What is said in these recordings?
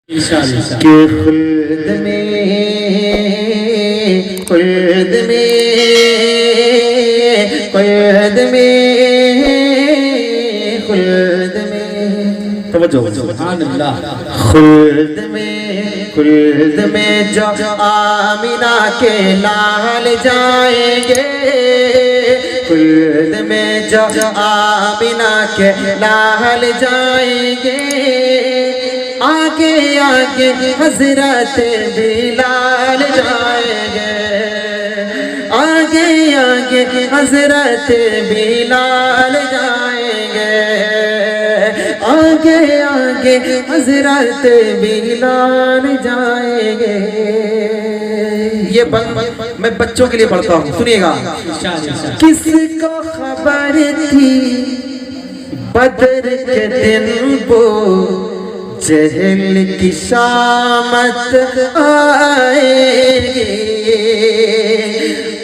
کہ خلد میں خلد میں خلد میں خلد میں توجہ سبحان اللہ خلد میں جو آمینہ کے لال جائیں گے خلد میں جو آمینہ کے لال جائیں گے آگے آگے حضرت بلال جائیں گے آگے آگے حضرت بلال جائیں گے آگے آگے حضرت بلال جائیں گے یہ میں بچوں کے لیے پڑھتا ہوں سنیے گا کس کو خبر تھی بدر کے دن وہ جہل کی شامت آئے گی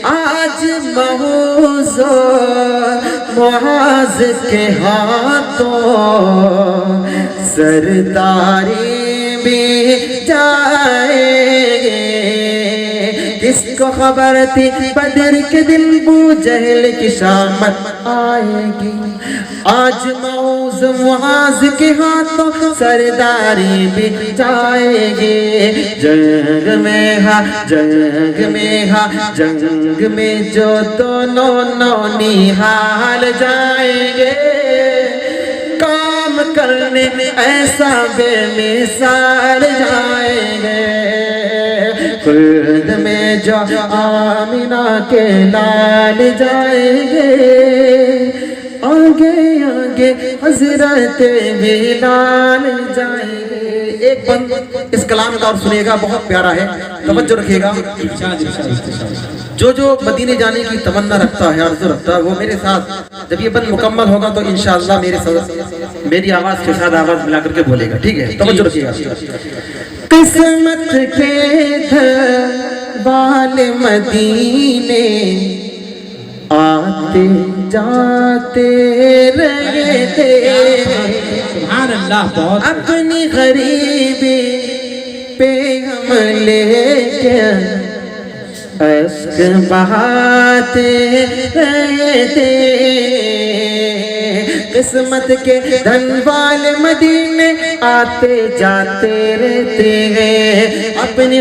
آج محوذ معاذ کے ہاتھوں سرداری بھی جائے گی کس کو خبر تھی بدر کے دن بو جہل کی شامت آئے گی آج معوذ معاذ کے ہاتھوں سرداری بھی جائے گی جنگ میں ہاں جنگ میں ہاں جنگ میں جو دونوں نونہال جائیں گے کام کرنے ایسا بے مثال جائیں گے خلد میں جو آمینہ کے لال جائیں گے آگے آگے حضرت بلال جائیں گے ایک بند اس کلام کا اور سنیے گا بہت پیارا ہے توجہ رکھیے گا جو مدینے جانے کی تمنا رکھتا ہے آرزو رکھتا ہے وہ میرے ساتھ جب یہ بند مکمل ہوگا تو انشاءاللہ میری آواز کے ساتھ آواز ملا کر کے بولے گا ٹھیک ہے توجہ رکھیے گا قسمت کے گھر والے مدینے آتے جاتے رہتے سبحان اللہ بہت اپنی غریبی پہ ہم لے کے اشک بہاتے رہتے قسمت کے دھن والے مدینے آتے جاتے رہتے ہیں اپنی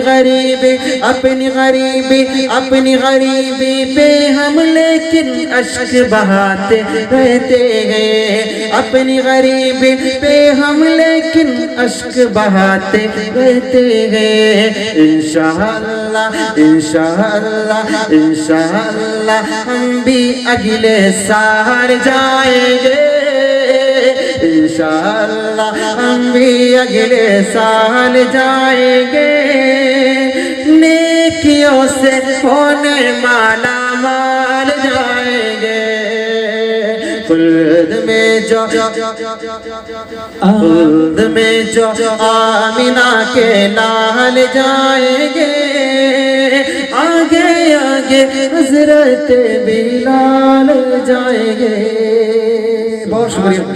غریبی پہ ہم لیکن اشک بہاتے رہتے ہیں اپنی غریبی پہ ہم لیکن اشک بہاتے رہتے ہیں انشاءاللہ انشاءاللہ انشاءاللہ ہم بھی اگلے سال جائیں گے انشاءاللہ ہم بھی اگلے سال جائیں گے نیکیوں سے ہونے مالا مال جائیں گے خلد میں جو آمینہ کے لال جائیں گے آگے آگے حضرت بلال جائیں گے بہت شکریہ